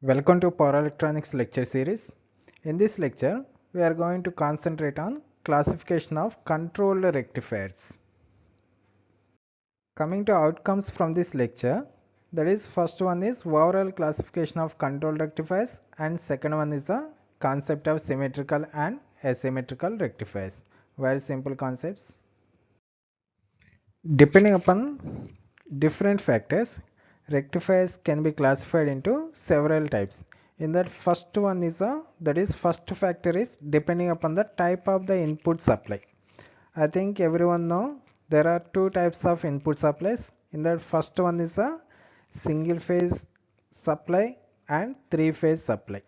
Welcome to Power Electronics lecture series. In this lecture, we are going to concentrate on classification of controlled rectifiers. Coming to outcomes from this lecture, that is first one is overall classification of controlled rectifiers and second one is the concept of symmetrical and asymmetrical rectifiers. Very simple concepts. Depending upon different factors, rectifiers can be classified into several types. In that first one is first factor is depending upon the type of the input supply. I think everyone know there are two types of input supplies. In that first one is a single phase supply and three phase supply.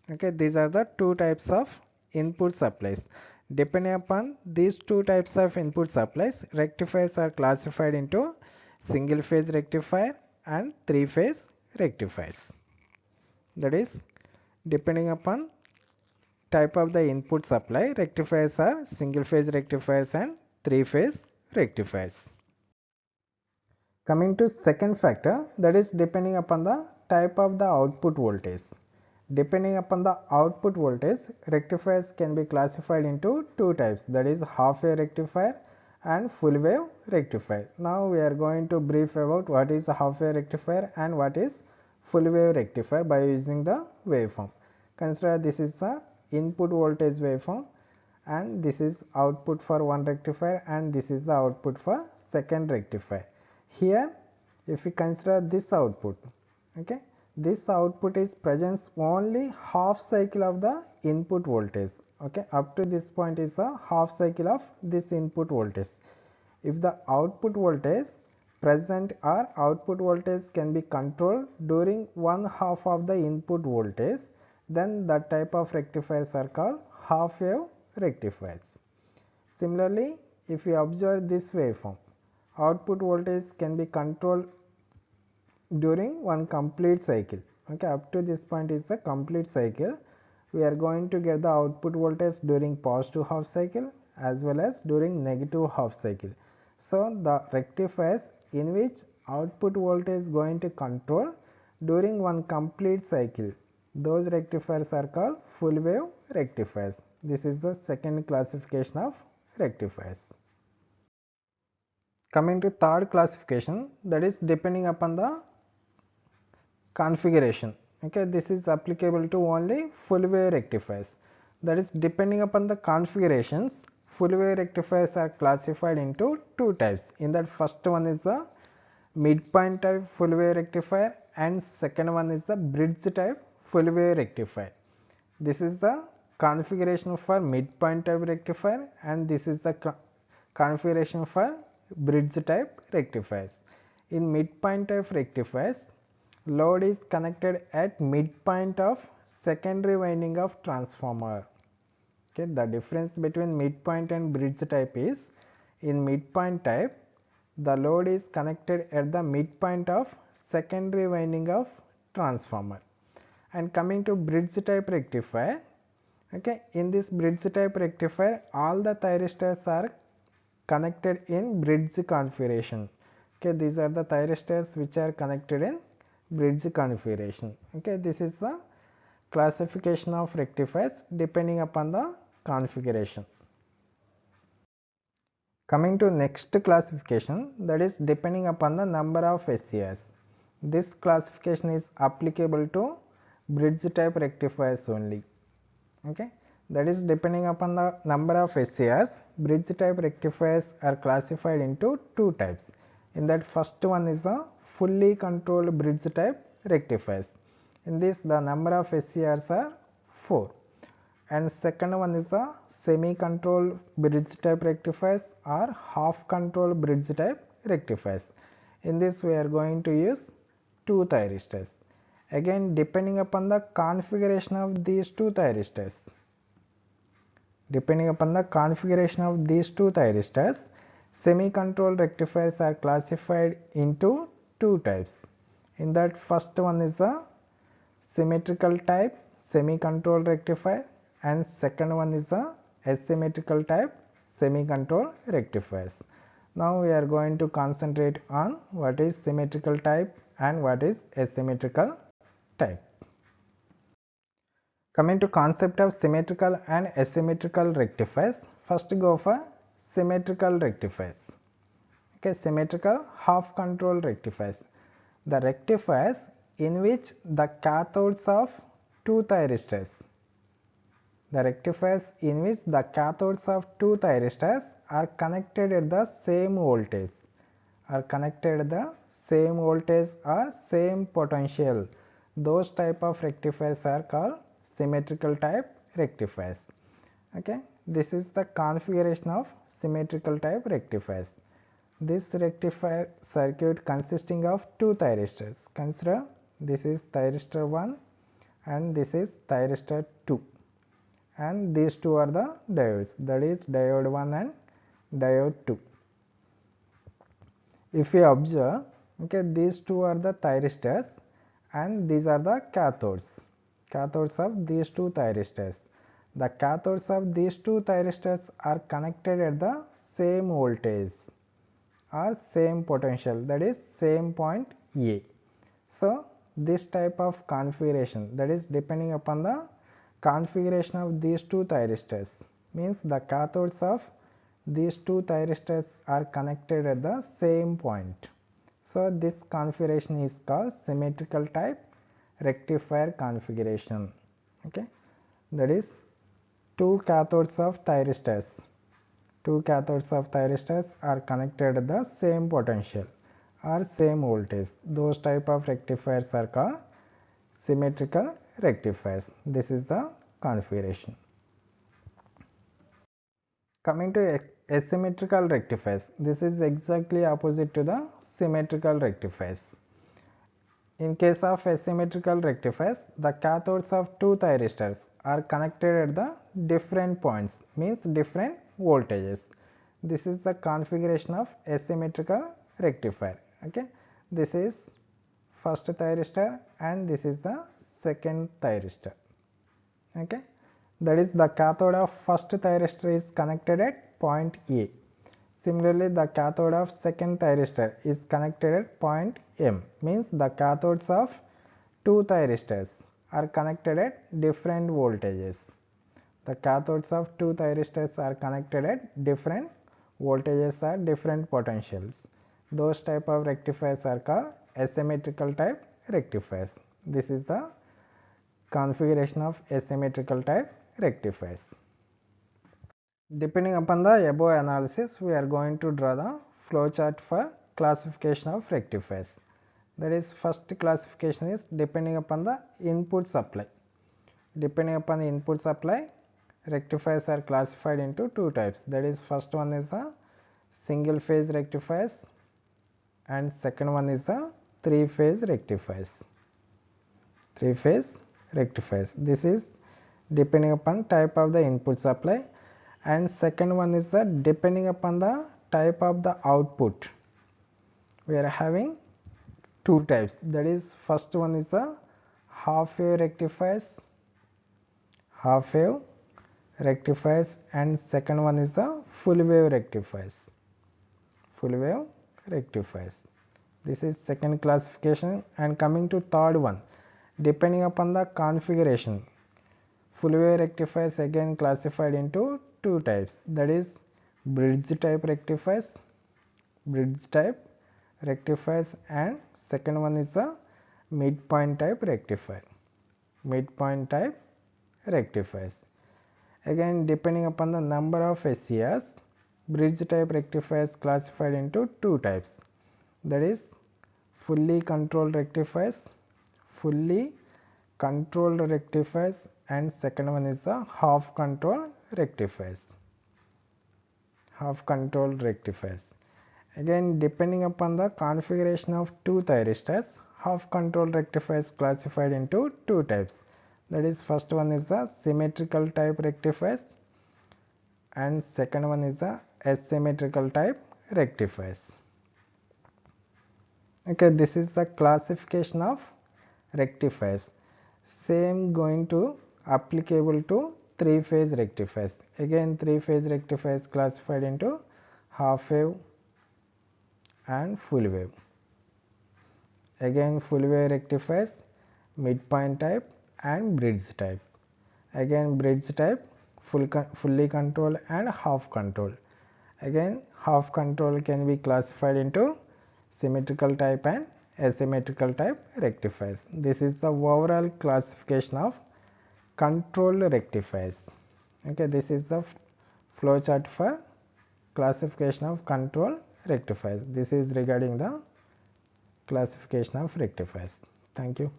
Okay, these are the two types of input supplies. Depending upon these two types of input supplies, rectifiers are classified into single phase rectifier and three phase rectifiers. That is, depending upon type of the input supply, rectifiers are single phase rectifiers and three phase rectifiers. Coming to second factor, that is depending upon the type of the output voltage. Depending upon the output voltage, rectifiers can be classified into two types, that is half wave rectifier and full wave rectifier. Now we are going to brief about what is a half wave rectifier and what is full wave rectifier by using the waveform. Consider this is the input voltage waveform and this is output for one rectifier and this is the output for second rectifier. Here if we consider this output, okay, this output is presents only half cycle of the input voltage. Okay, up to this point is a half cycle of this input voltage. If the output voltage present or output voltage can be controlled during one half of the input voltage, then that type of rectifiers are called half wave rectifiers. Similarly, if we observe this waveform, output voltage can be controlled during one complete cycle. Okay, up to this point is the complete cycle. We are going to get the output voltage during positive half cycle as well as during negative half cycle. So the rectifiers in which output voltage is going to control during one complete cycle, those rectifiers are called full wave rectifiers. This is the second classification of rectifiers. Coming to third classification, that is depending upon the configuration. Okay, this is applicable to only full wave rectifiers. That is depending upon the configurations, full wave rectifiers are classified into two types. In that first one is the midpoint type full wave rectifier and second one is the bridge type full wave rectifier. This is the configuration for midpoint type rectifier and this is the configuration for bridge type rectifiers. In midpoint type rectifiers, load is connected at midpoint of secondary winding of transformer. Okay, the difference between midpoint and bridge type is, in midpoint type the load is connected at the midpoint of secondary winding of transformer. And coming to bridge type rectifier, okay, in this bridge type rectifier all the thyristors are connected in bridge configuration. Okay, these are the thyristors which are connected in bridge configuration. Okay, this is the classification of rectifiers depending upon the configuration. Coming to next classification, that is depending upon the number of SCRs. This classification is applicable to bridge type rectifiers only. Okay, that is depending upon the number of SCRs, bridge type rectifiers are classified into two types. In that first one is a fully controlled bridge type rectifiers. In this the number of SCRs are 4 and second one is a semi controlled bridge type rectifiers or half controlled bridge type rectifiers. In this we are going to use two thyristors. Again depending upon the configuration of these two thyristors, semi-controlled rectifiers are classified into two types. In that first one is the symmetrical type semi-controlled rectifier and second one is the asymmetrical type semi-controlled rectifiers. Now we are going to concentrate on what is symmetrical type and what is asymmetrical type. Coming to concept of symmetrical and asymmetrical rectifiers, first go for symmetrical rectifiers. Okay, symmetrical half control rectifiers. The rectifiers in which the cathodes of two thyristors. The rectifiers in which the cathodes of two thyristors are connected at the same voltage. Or same potential. Those type of rectifiers are called symmetrical type rectifiers. Okay, this is the configuration of symmetrical type rectifiers. This rectifier circuit consisting of two thyristors. Consider this is thyristor 1 and this is thyristor 2, and these two are the diodes, that is diode 1 and diode 2. If we observe, okay, these two are the thyristors and these are the cathodes of these two thyristors. The cathodes of these two thyristors are connected at the same voltage or same potential, that is same point A. So this type of configuration, that is depending upon the configuration of these two thyristors, means the cathodes of these two thyristors are connected at the same point. So this configuration is called symmetrical type rectifier configuration. Okay, that is two cathodes of thyristors. Two cathodes of thyristors are connected at the same potential or same voltage. Those type of rectifiers are called symmetrical rectifiers. This is the configuration. Coming to asymmetrical rectifiers, this is exactly opposite to the symmetrical rectifiers. In case of asymmetrical rectifiers, the cathodes of two thyristors are connected at the different points, means different voltages. This is the configuration of asymmetrical rectifier. Okay, this is first thyristor and this is the second thyristor. Okay, that is the cathode of first thyristor is connected at point A. Similarly, the cathode of second thyristor is connected at point M, means the cathodes of two thyristors are connected at different voltages. The cathodes of two thyristors are connected at different voltages or different potentials. Those type of rectifiers are called asymmetrical type rectifiers. This is the configuration of asymmetrical type rectifiers. Depending upon the above analysis, we are going to draw the flowchart for classification of rectifiers. That is, first classification is depending upon the input supply. Depending upon the input supply, rectifiers are classified into two types. That is, first one is the single phase rectifiers and second one is the three phase rectifiers. Three phase rectifiers. This is depending upon type of the input supply, and second one is the depending upon the type of the output. We are having two types. That is, first one is the half wave rectifiers, and second one is the full wave rectifiers. This is second classification. And coming to third one, depending upon the configuration, full wave rectifiers again classified into two types. That is, bridge type rectifiers, and second one is the midpoint type rectifiers. Again, depending upon the number of SCRs, bridge type rectifiers classified into two types. That is, fully controlled rectifiers, and second one is the half controlled rectifiers. Again, depending upon the configuration of two thyristors, half controlled rectifiers classified into two types. That is, first one is the symmetrical type rectifiers and second one is the asymmetrical type rectifiers. Okay, this is the classification of rectifiers. Same going to applicable to three phase rectifiers. Again, three phase rectifiers classified into half wave and full wave. Again, full wave rectifiers, midpoint type and bridge type. Again bridge type, fully controlled and half controlled. Again half control can be classified into symmetrical type and asymmetrical type rectifiers. This is the overall classification of controlled rectifiers. Okay, this is the flow chart for classification of control rectifiers. This is regarding the classification of rectifiers. Thank you.